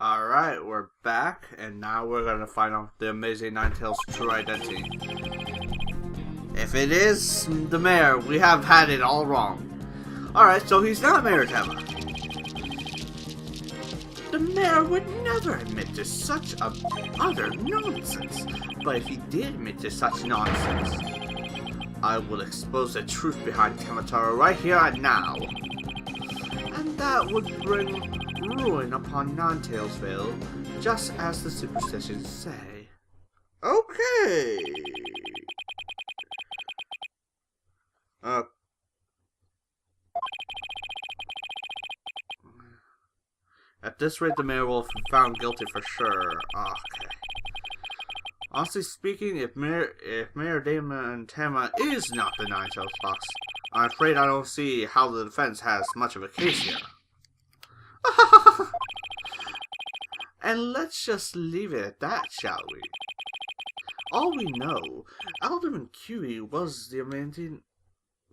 Alright, we're back, and now we're gonna find out the amazing Ninetales' true identity. If it is the mayor, we have had it all wrong. Alright, so he's not Mayor Tema. The mayor would never admit to such utter nonsense, but if he did admit to such nonsense, I will expose the truth behind Tamataro right here and now. And that would bring ruin upon Ninetales, just as the superstitions say. Okay. At this rate, the mayor will be found guilty for sure. Okay. Honestly speaking, if Mayor Damon Tema is not the Ninetales Fox, I'm afraid I don't see how the defense has much of a case here. And let's just leave it at that, shall we? All we know, Alderman QE was the amazing...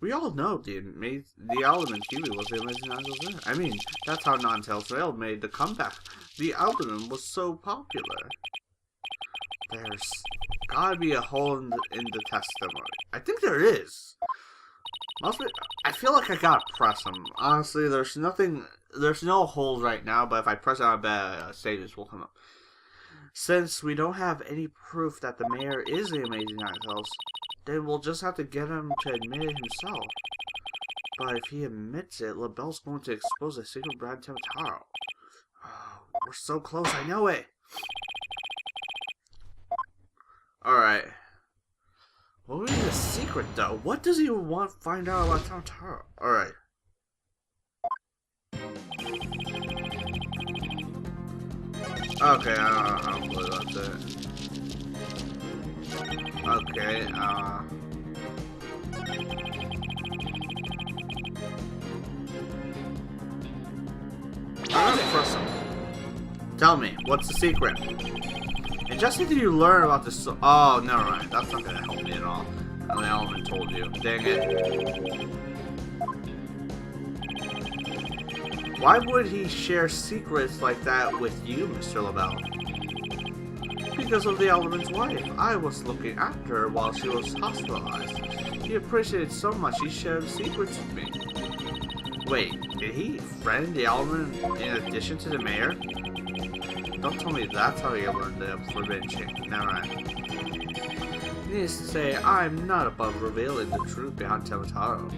We all know the Alderman QE was the amazing Ninetales. I mean, that's how Ninetales Rail made the comeback. The Alderman was so popular. There's gotta be a hole in the testimony. I think there is. Mostly, I feel like I gotta press them. Honestly, there's no holes right now, but if I press it, I bet stages will come up. Since we don't have any proof that the mayor is the amazing Ninetales, then we'll just have to get him to admit it himself. But if he admits it, LaBelle's going to expose the secret brand Tamataro. Oh, we're so close, I know it! Alright. What would be the secret, though? What does he want to find out about Tamataro? Alright. Okay, I don't believe that's it. Okay, tell me, what's the secret? And just after you learn about this... Oh, never mind. That's not gonna help me at all. The element told you. Dang it. Why would he share secrets like that with you, Mr. LaBelle? Because of the Alderman's wife. I was looking after her while she was hospitalized. He appreciated so much he shared secrets with me. Wait, did he friend the Alderman in addition to the mayor? Don't tell me that's how he learned the forbidden chain. Never mind. Needless to say, I'm not above revealing the truth behind Tamataro.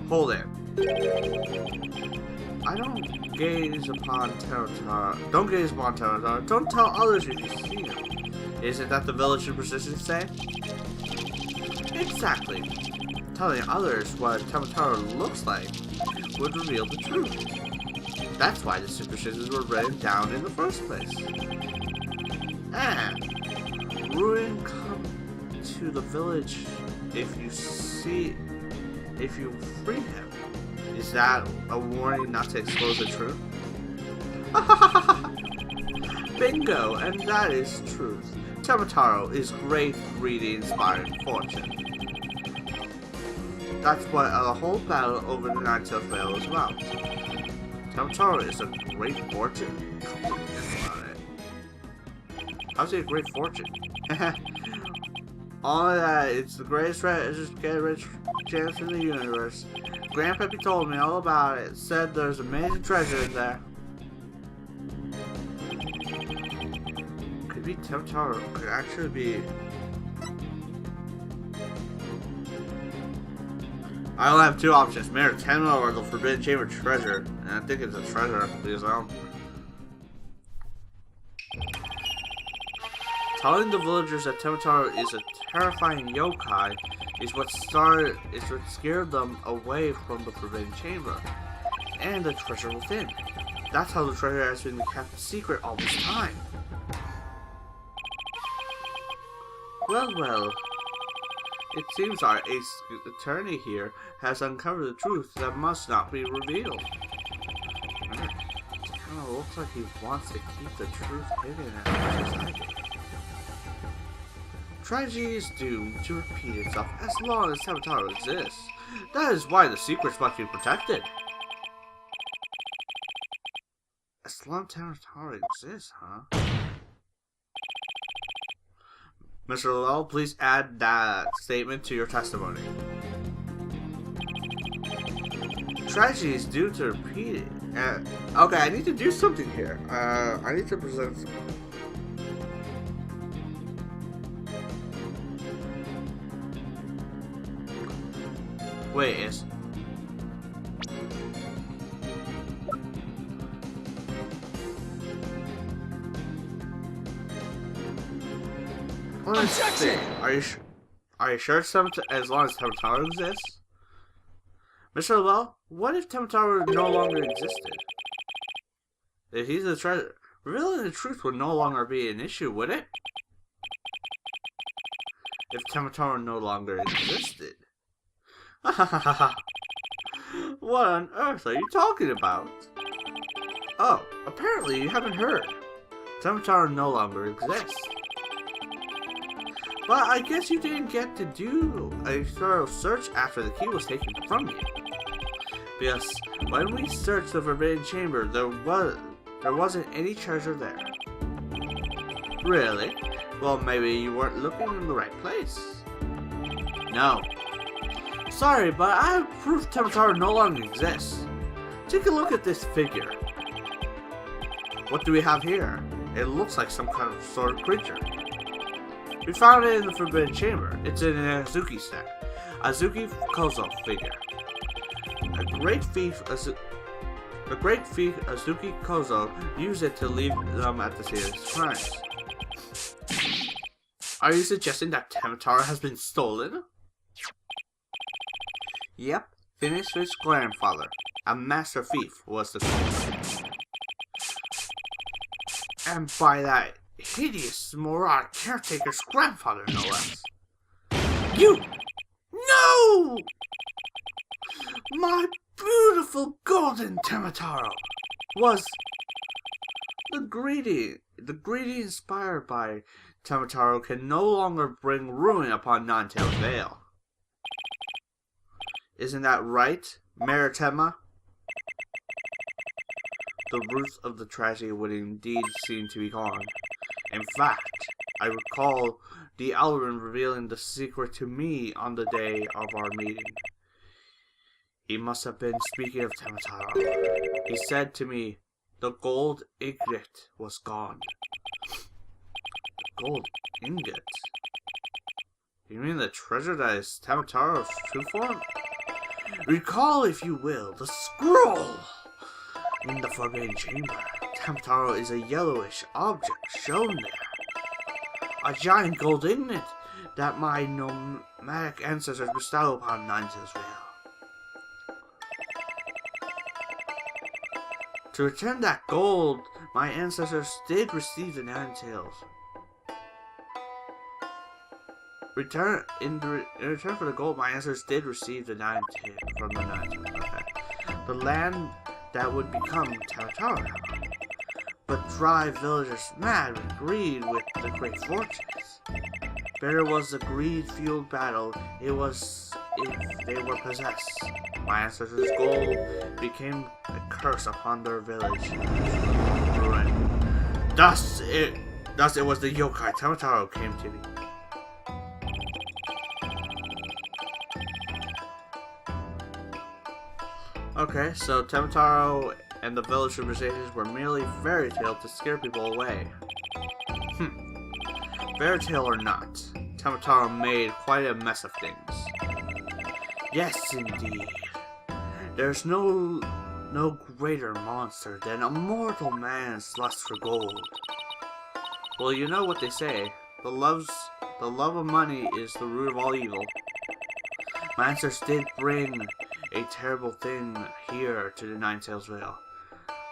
Hold it! I don't gaze upon Tamataro. Don't gaze upon Tamataro. Don't tell others if you see him. Is it that the village superstitions say? Exactly. Telling others what Tamataro looks like would reveal the truth. That's why the superstitions were written down in the first place. And ruin come to the village if you free him. Is that a warning not to expose the truth? Bingo, and that is truth. Tamataro is great, greedy, inspiring fortune. That's what the whole battle over the Ninetales Vale is about. Tamataro is a great fortune. Think about it. How's it a great fortune? Only that it's the greatest get rich chance in the universe. Grandpappy told me all about it. Said there's amazing treasure in there. Could be Tamataro. Could actually be. I only have two options: Mayor Tema or the Forbidden Chamber treasure. And I think it's a treasure because telling the villagers that Tamataro is a terrifying yokai is what scared them away from the Forbidden Chamber and the treasure within. That's how the treasure has been kept secret all this time. Well. It seems our ace attorney here has uncovered the truth that must not be revealed. It kind of looks like he wants to keep the truth hidden as much as I do. Tragedy is doomed to repeat itself as long as Tamataro exists. That is why the secrets must be protected. As long as Tamataro exists, huh? Mr. Lowell, please add that statement to your testimony. Tragedy is due to repeat it. Okay, I need to do something here. I need to present something. Wait, is... Objection! Are you sure as long as Tamataro exists? Mr. Lowell, what if Tamataro no longer existed? If he's the treasure, revealing the truth would no longer be an issue, would it? If Tamataro no longer existed. What on earth are you talking about? Oh, apparently you haven't heard. Tamataro no longer exists. But I guess you didn't get to do a thorough search after the key was taken from you. Because when we searched the Forbidden Chamber, there wasn't any treasure there. Really? Well, maybe you weren't looking in the right place. No. Sorry, but I have proof Tamataro no longer exists. Take a look at this figure. What do we have here? It looks like some kind of sort of creature. We found it in the Forbidden Chamber. It's in an Azuki set. Azuki Kozo figure. A great thief Azuki Kozo used it to leave them at the scene of his crimes. Are you suggesting that Tamataro has been stolen? Yep, Finisher's grandfather, a master thief, was the culprit. And by that hideous moronic caretaker's grandfather, no less. You! No! My beautiful golden Tamataro was the greedy inspired by Tamataro can no longer bring ruin upon Ninetales Vale. Isn't that right, Maritema? The roots of the tragedy would indeed seem to be gone. In fact, I recall the Alderman revealing the secret to me on the day of our meeting. He must have been speaking of Tamataro. He said to me, the gold ingot was gone. The gold ingot? You mean the treasure that is Tamataro's true form? Recall, if you will, the scroll! In the Forbidden Chamber, Tamataro is a yellowish object shown there. A giant gold ingot that my nomadic ancestors bestowed upon Ninetales Vale. To return that gold, my ancestors did receive the Ninetales. In return for the gold, my ancestors did receive the Ninetales from the Ninetales. Okay. The land that would become Tamataro. But drive villagers mad with greed with the great fortunes. Better was the greed-fueled battle it was if they were possessed. My ancestors' gold became a curse upon their village. Ruin. Thus it was the yokai Tamataro came to me. Okay, so Tamataro and the village civilizations were merely fairy tale to scare people away. Fairy tale or not, Tamataro made quite a mess of things. Yes, indeed. There's no greater monster than a mortal man's lust for gold. Well, you know what they say. The love of money is the root of all evil. My ancestors did bring a terrible thing here to the Ninetales Vale.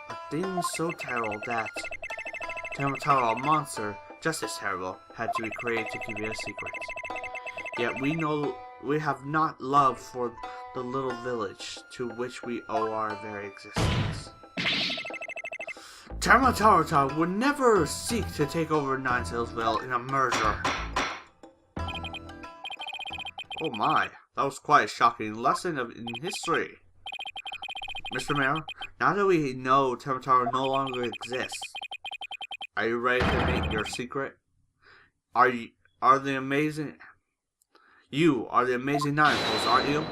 A thing so terrible that Tamataro, a monster just as terrible, had to be created to keep it a secret. Yet we have not love for the little village to which we owe our very existence. Tamataro would never seek to take over Ninetales Vale in a merger. Oh my, that was quite a shocking lesson in history. Mr. Mayor, now that we know Temple Tower no longer exists, are you ready to meet your secret? You are the amazing Ninetales, aren't you?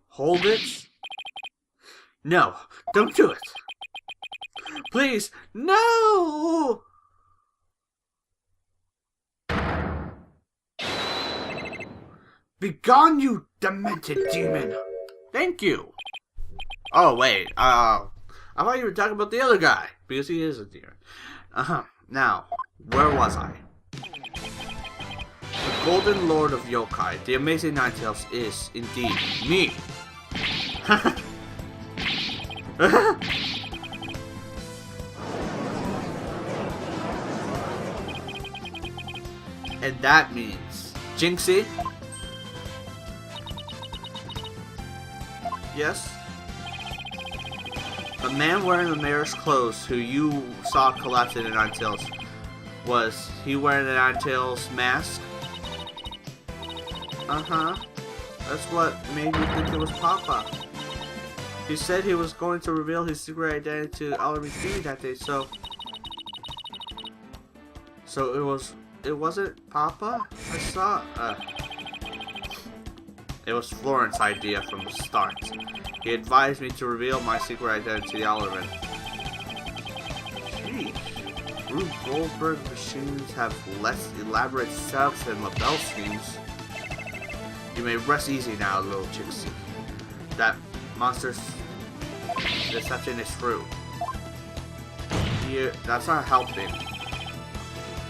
Hold it? No, don't do it. Please, no! Begone, you demented demon! Thank you. Oh wait, I thought you were talking about the other guy, because he is a demon. Now, where was I? The Golden Lord of Yokai, the amazing Ninetales, is indeed me. And that means Jinxie. Yes. The man wearing the mayor's clothes who you saw collapse in the Ninetales, was he wearing the Ninetales mask? That's what made me think it was Papa. He said he was going to reveal his secret identity to Alderman QE that day, so it wasn't Papa? I saw it was Florent's idea from the start. He advised me to reveal my secret identity to the Alderman. Sheesh. Rube Goldberg machines have less elaborate setups than LaBelle schemes. You may rest easy now, little Jinxie. That monster's deception is true. That's not helping.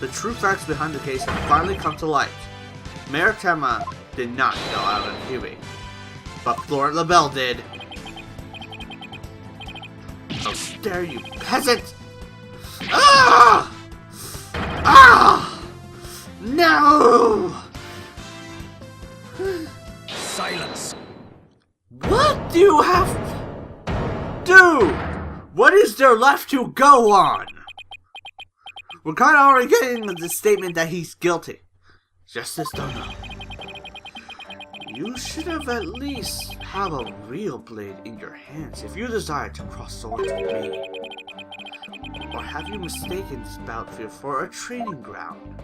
The true facts behind the case have finally come to light. Mayor Tema did not kill Alderman QB, but Florent LaBelle did. How dare you, peasant! Ah! Ah! No! Silence! What do you have? Dude! What is there left to go on? We're kind of already getting the statement that he's guilty. Justice don't know. You should have at least have a real blade in your hands if you desire to cross swords with me. Or have you mistaken this battlefield for a training ground?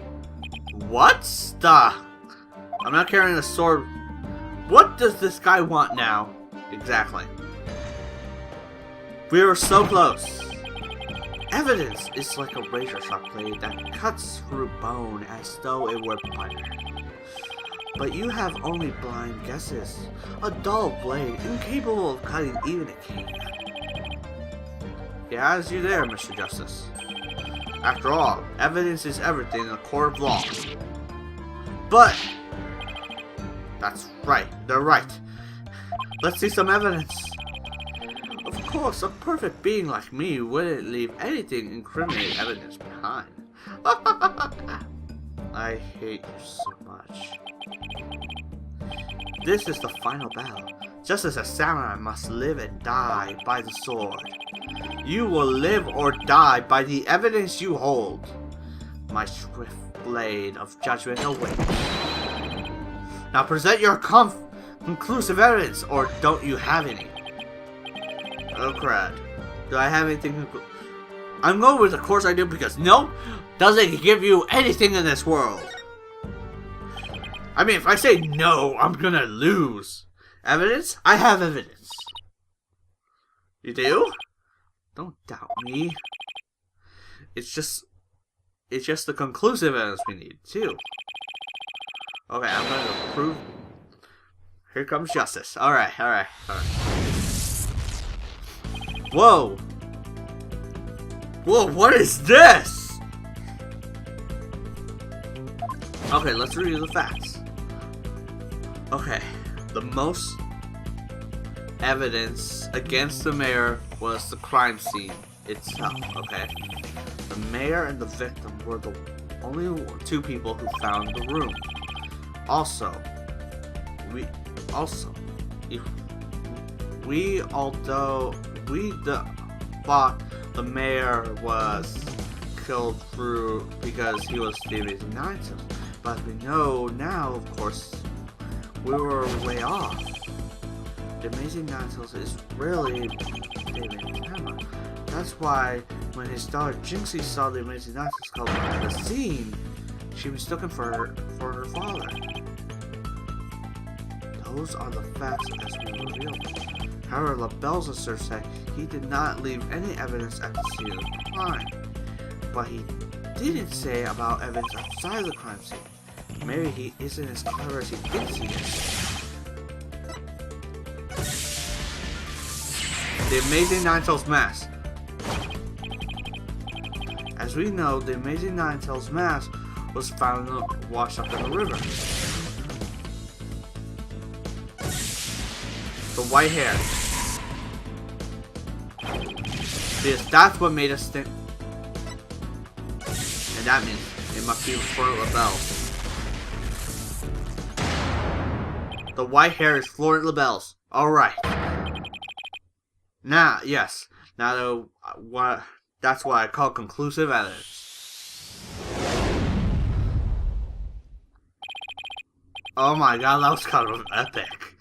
What the? I'm not carrying a sword. What does this guy want now? Exactly. We were so close. Evidence is like a razor-sharp blade that cuts through bone as though it were butter. But you have only blind guesses. A dull blade, incapable of cutting even a cake. He has you there, Mr. Justice. After all, evidence is everything in a court of law. But that's right, they're right. Let's see some evidence. Of course, a perfect being like me wouldn't leave anything incriminating evidence behind. I hate you so much. This is the final battle. Just as a samurai must live and die by the sword, you will live or die by the evidence you hold. My swift blade of judgment awaits. Now present your conclusive evidence, or don't you have any? Oh crud. Do I have anything I'm going with of course I do, because no doesn't give you anything in this world. I mean, if I say no, I'm gonna lose. Evidence? I have evidence. You do? Don't doubt me. It's just the conclusive evidence we need, too. Okay, I'm gonna prove. Here comes justice. Alright. Whoa! Whoa, what is this? Okay, let's review the facts. Okay, the most evidence against the mayor was the crime scene itself, okay? The mayor and the victim were the only two people who found the room. Also, although we thought the mayor was killed because he was the amazing Ninetales, but we know now, of course, we were way off. The Amazing Ninetales is really David Tama. That's why when his daughter Jinxie saw the Amazing Ninetales come on the scene, she mistook him for her father. Those are the facts as we revealed. However, LaBelle's asserts that he did not leave any evidence at the scene of the crime, but he didn't say about evidence outside the crime scene. Maybe he isn't as clever as he thinks he is. The Amazing Ninetales mask. As we know, the Amazing Ninetales mask was found washed up in the river. The white hair. Because that's what made us think. And that means it must be Florent LaBelle. The white hair is Florent LaBelle's. Alright. Now, yes. Now, that's what I call conclusive evidence. Oh my god, that was kind of epic.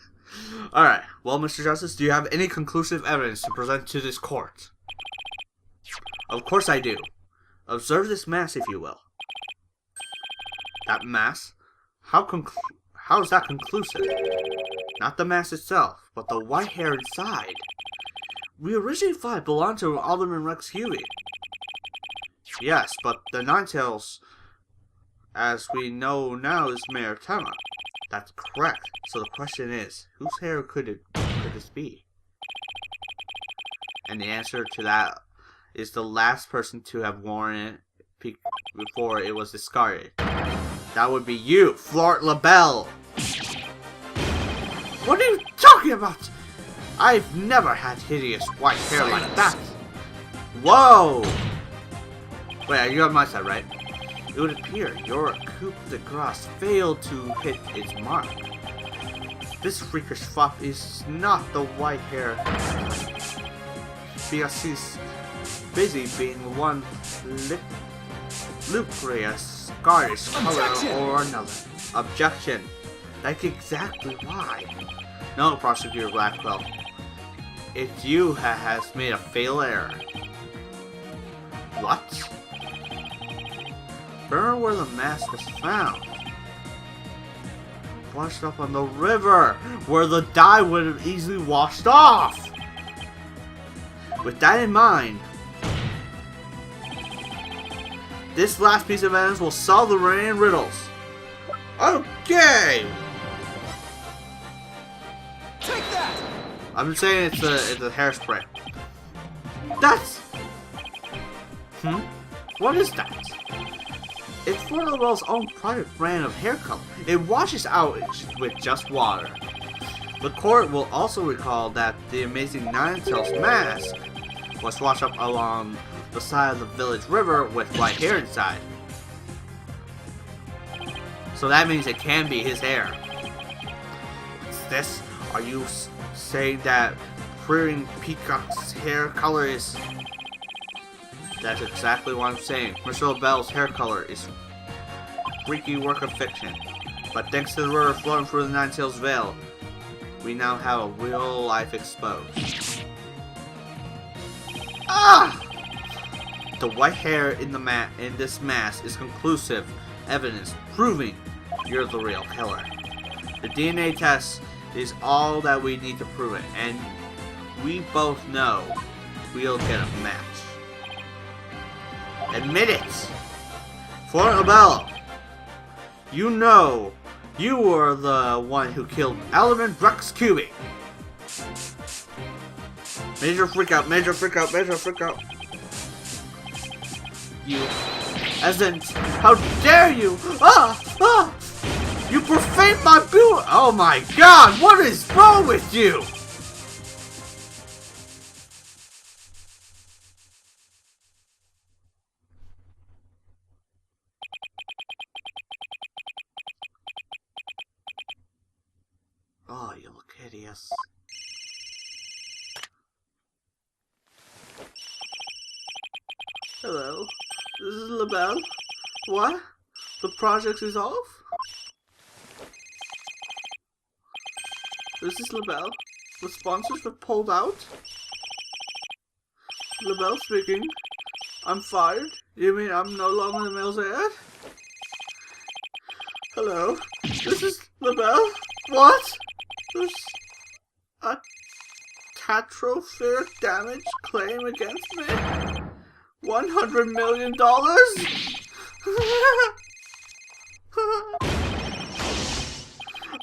Alright, well, Mr. Justice, do you have any conclusive evidence to present to this court? Of course I do. Observe this mask, if you will. That mask? How is that conclusive? Not the mask itself, but the white hair inside. We originally thought it belonged to Alderman Rex Huey. Yes, but the Ninetales, as we know now, is Mayor Tema. That's correct. So the question is, whose hair could this be? And the answer to that is the last person to have worn it before it was discarded. That would be you, Florent LaBelle. What are you talking about? I've never had hideous white hair like that. Whoa! Wait, you're on my side, right? It would appear your coup de grace failed to hit its mark. This freakish fop is not the white hair, because he's busy being one lucrative Scottish color or another. Objection. That's exactly why. No, Prosecutor Blackwell. It's you that has made a fatal error. What? Remember where the mask was found? Washed up on the river, where the dye would have easily washed off. With that in mind, this last piece of evidence will solve the remaining riddles. Okay! Take that! I'm saying it's a hairspray. That's... What is that? It's Florent LaBelle's own private brand of hair color. It washes out with just water. The court will also recall that the Amazing Ninetales mask was washed up along the side of the village river with white hair inside. So that means it can be his hair. What's this? Are you saying that Queering Peacock's hair color is... That's exactly what I'm saying. Mr. LaBelle's hair color is freaky work of fiction. But thanks to the river flowing through the Ninetales Vale, we now have a real life exposed. Ah! The white hair in this mask is conclusive evidence proving you're the real killer. The DNA test is all that we need to prove it, and we both know we'll get a match. Admit it! Florent LaBelle, you know you were the one who killed Alderman Rex Huey. Major freak out, major freak out, major freak out. You peasant! How dare you! Ah! Ah! You profaned my beauty! Oh my god! What is wrong with you? Oh, you look hideous. Hello, this is LaBelle. What? The project is off? This is LaBelle. The sponsors were pulled out. LaBelle speaking. I'm fired. You mean I'm no longer the mail's ad? Hello? This is LaBelle? What? There's a catastrophic damage claim against me? $100 million?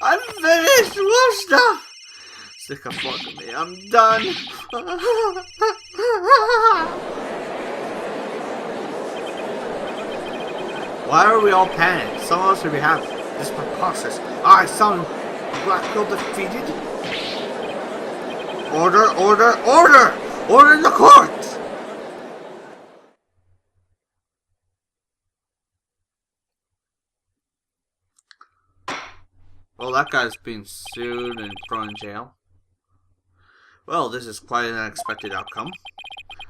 I'm finished! More stuff! Stick a fork in me. I'm done. Why are we all panicked? Someone else should be happy. This is preposterous. I sound Blackville defeated. Order, order, order! Order in the court! Well, that guy's being sued and thrown in jail. Well, this is quite an unexpected outcome.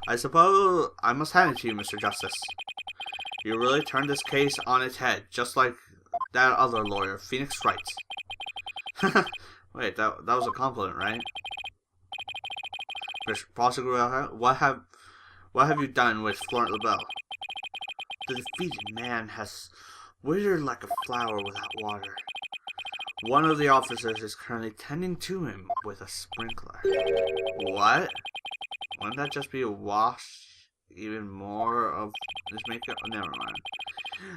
I suppose I must hand it to you, Mr. Justice. You really turned this case on its head, just like that other lawyer, Phoenix Wright. Wait, that was a compliment, right? Mr. Prosecutor, what have you done with Florent LaBelle? The defeated man has withered like a flower without water. One of the officers is currently tending to him with a sprinkler. What? Wouldn't that just be a wash even more of his makeup? Oh, never mind.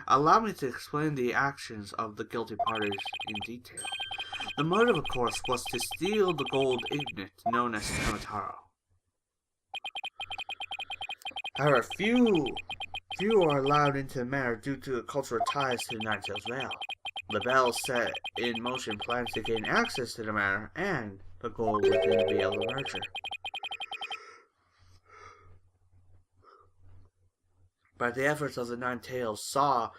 Allow me to explain the actions of the guilty parties in detail. The motive, of course, was to steal the gold ignet known as Tamataro. However, few are allowed into the manor due to the cultural ties to the Nine-Tails Vale. LaBelle set in motion plans to gain access to the manor and the gold within the Vale merger. But the efforts of the Nine-Tails saw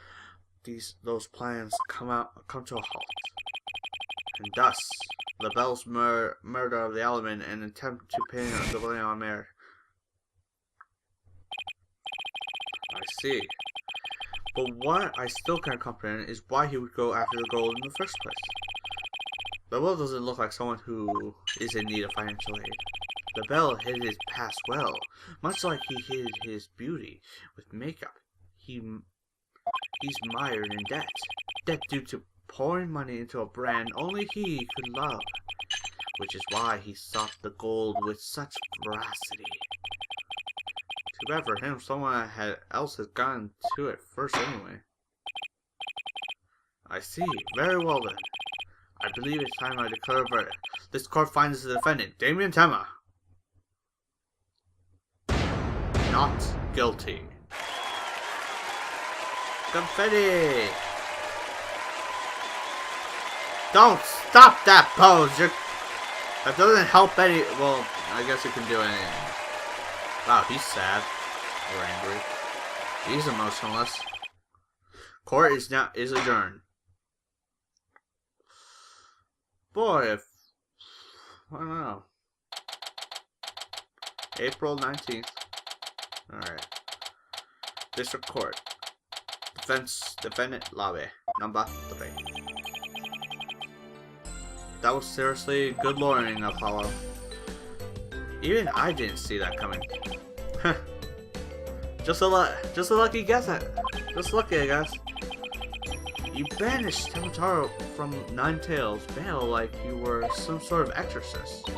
those plans come to a halt. And thus, LaBelle's murder of the element and attempt to pin the blame on Mayor. I see. But what I still can't comprehend is why he would go after the gold in the first place. LaBelle doesn't look like someone who is in need of financial aid. LaBelle hid his past well, much like he hid his beauty with makeup. He's mired in debt. Debt due to pouring money into a brand only he could love. Which is why he sought the gold with such veracity. Too bad for him, someone else has gotten to it first anyway. I see. Very well then. I believe it's time I declare a verdict. This court finds the defendant, Damien Tema, not guilty. Confetti! Don't stop that pose! That doesn't help any. Well, I guess you can do anything. Wow, he's sad or angry. He's emotionless. Court is adjourned. Boy, I don't know. April 19th. Alright. District Court. Defendant lobby. Number 3. That was seriously good lawyering, Apollo. Even I didn't see that coming. Just a lucky guess. Just lucky, I guess. You banished Tamataro from Nine-Tails Vale like you were some sort of exorcist.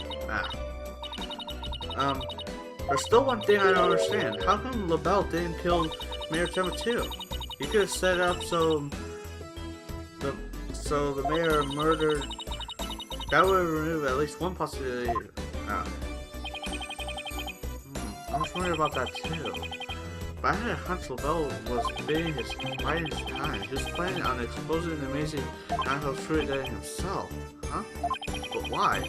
There's still one thing I don't understand. How come LaBelle didn't kill Mayor Tema too? He could have set up so the mayor murdered. That would remove at least one possibility. I was wondering about that too. But I had a hunch LaBelle was biding his time. He was planning on exposing the amazing Nine-Tails fruit himself. Huh? But why?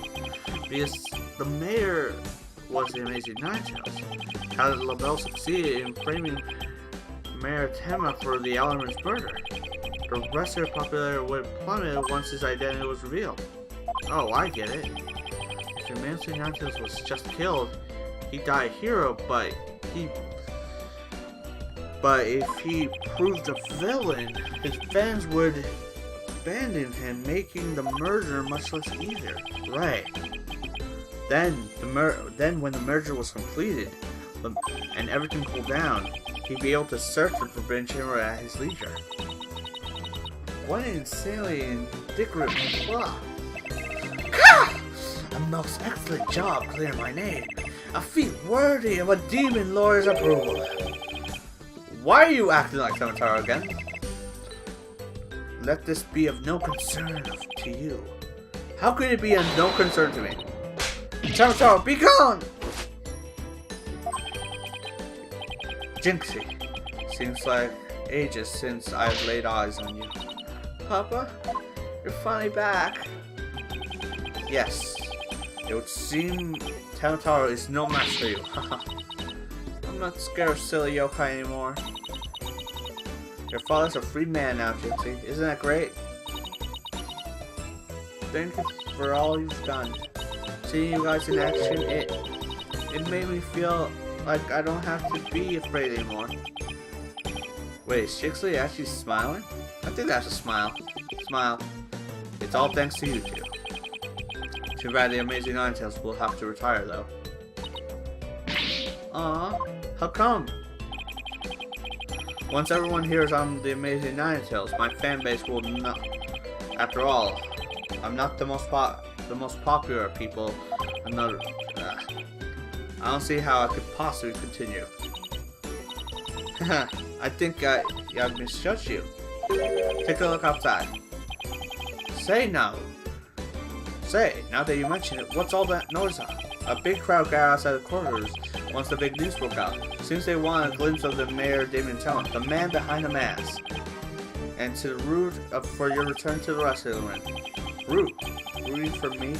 Because the mayor was the amazing Nine-Tails. How did LaBelle succeed in framing Mayor Tema for the element's murder? The rest of the popularity would plummet once his identity was revealed. Oh, I get it. If the amazing Nine-Tails was just killed, he died a hero, but if he proved a villain, his fans would abandoned him, making the merger much less easier. Right. Then when the merger was completed and everything cooled down, he'd be able to search for Forbidden Chamber at his leisure. What an insanely indicative plot. A most excellent job clearing my name. A feat worthy of a demon lawyer's approval. Why are you acting like Samataro again? Let this be of no concern to you. How could it be of no concern to me? Samataro, be gone! Jinxie, seems like ages since I've laid eyes on you. Papa, you're finally back. Yes, it would seem Samataro is no match for you. I'm not scared of silly yokai anymore. Your father's a free man now, Jinxie. Isn't that great? Thank you for all you've done. Seeing you guys in action, it made me feel like I don't have to be afraid anymore. Wait, is Jinxie actually smiling? I think that's a smile. Smile. It's all thanks to you two. Too bad the Amazing Ninetales will have to retire though. Aww, how come? Once everyone hears I'm the Amazing Ninetales, my fan base will not. After all, I'm not the most popular people. Another. I don't see how I could possibly continue. I think I misjudged you. Take a look outside. Now that you mention it, what's all that noise on? A big crowd gathered outside the quarters once the big news broke out. Seems they want a glimpse of the Mayor Damon Talent, the man behind the mask. And to root for your return to the rest of the ring. Rooting for me?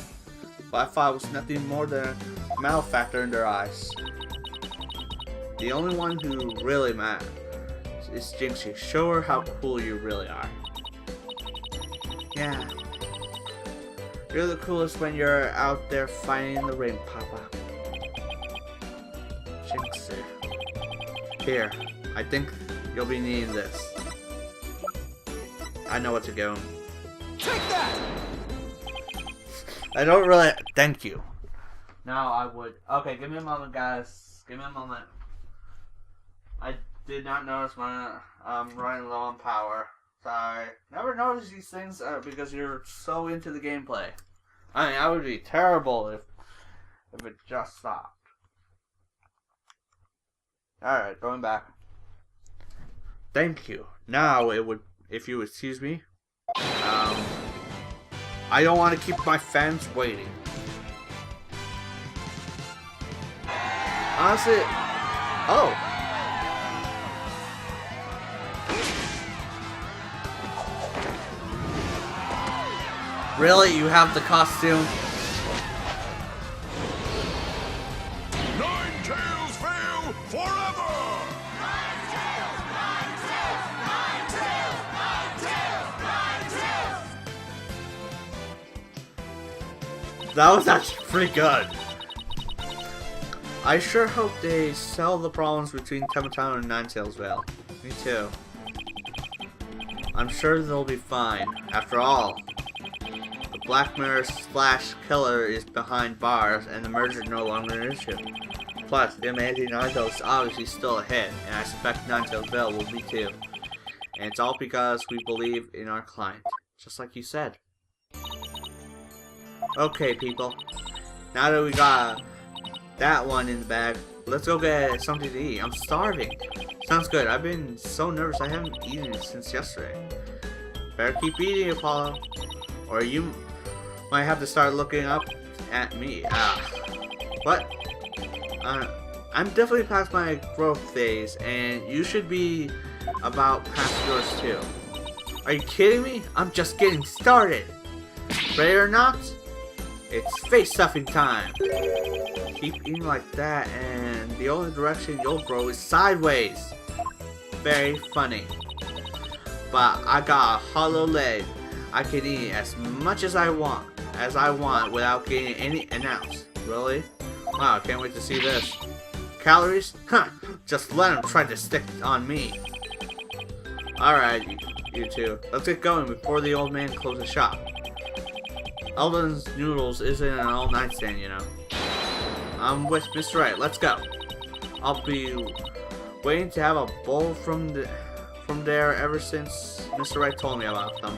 But I thought it was nothing more than a malefactor in their eyes. The only one who really matters is Jinxie. Show her how cool you really are. Yeah. You're the coolest when you're out there fighting in the ring, Papa. Jinxie. Here, I think you'll be needing this. I know what to go. Take that! I don't really. Thank you. Now I would. Okay, give me a moment, guys. Give me a moment. I did not notice when I'm running low on power. Sorry. Never notice these things because you're so into the gameplay. I mean, I would be terrible if it just stopped. Alright, going back. Thank you. Now it would, if you excuse me. I don't want to keep my fans waiting. Honestly, oh. Really? You have the costume? Ninetales fail forever! That was actually pretty good. I sure hope they settle the problems between Tematano and Ninetales well. Me too. I'm sure they'll be fine. After all, the Black Mirror / killer is behind bars, and the merger no longer an issue. Plus, the Amazing Ninetales is obviously still ahead, and I suspect Ninetales Vale will be too. And it's all because we believe in our client, just like you said. Okay, people. Now that we got that one in the bag, let's go get something to eat. I'm starving. Sounds good. I've been so nervous I haven't eaten since yesterday. Better keep eating, Apollo, or you might have to start looking up at me. But I'm definitely past my growth phase, and you should be about past yours too. Are you kidding me? I'm just getting started. Ready or not? It's face stuffing time. Keep eating like that, and the only direction you'll grow is sideways. Very funny. But I got a hollow leg. I can eat as much as I want without getting any ounce. Really? Wow, I can't wait to see this. Calories? Huh, just let them try to stick on me. Alright, you two. Let's get going before the old man closes shop. Eldon's Noodles isn't an all-night stand, you know. I'm with Mr. Wright. Let's go. I'll be waiting to have a bowl from there ever since Mr. Wright told me about them.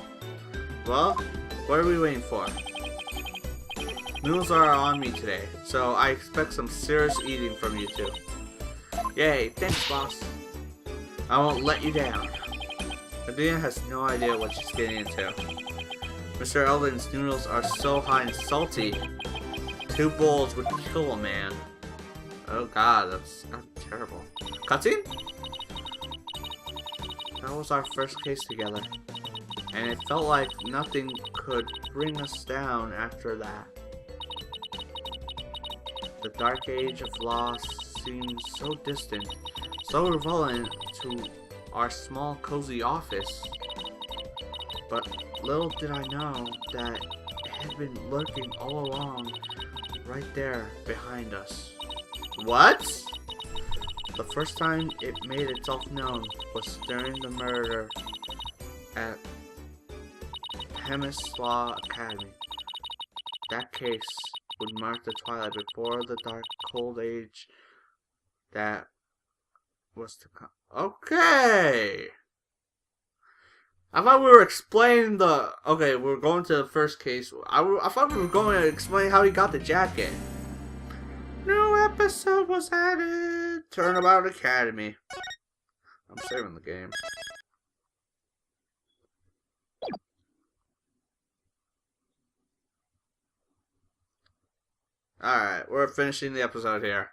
Well, what are we waiting for? Noodles are on me today, so I expect some serious eating from you two. Yay, thanks, boss. I won't let you down. Adina has no idea what she's getting into. Mr. Eldon's noodles are so hot and salty. 2 bowls would kill a man. Oh god, that's terrible. Cutscene? That was our first case together. And it felt like nothing could bring us down after that. The dark age of loss seemed so distant, so relevant to our small cozy office. But little did I know that it had been lurking all along, right there behind us. What? The first time it made itself known was during the murder at Law Academy. That case would mark the twilight before the dark, cold age that was to come. Okay! I thought we were explaining the... Okay, we're going to the first case. I thought we were going to explain how he got the jacket. New episode was added. Turnabout Academy. I'm saving the game. Alright, we're finishing the episode here.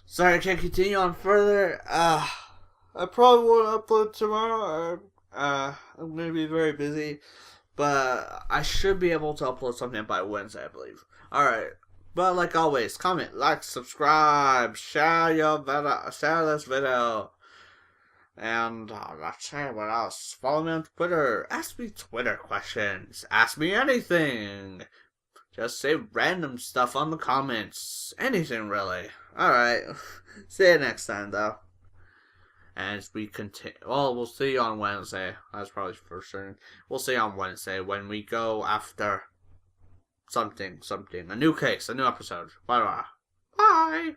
Sorry I can't continue on further. I probably won't upload tomorrow. I'm going to be very busy. But I should be able to upload something by Wednesday, I believe. Alright. But like always, comment, like, subscribe, share this video. And let's say what else. Follow me on Twitter. Ask me Twitter questions. Ask me anything. Just say random stuff on the comments. Anything, really. Alright. See you next time, though. As we continue. Well, we'll see you on Wednesday. That's probably for certain. We'll see you on Wednesday when we go after something. A new case, a new episode. Bye-bye. Bye.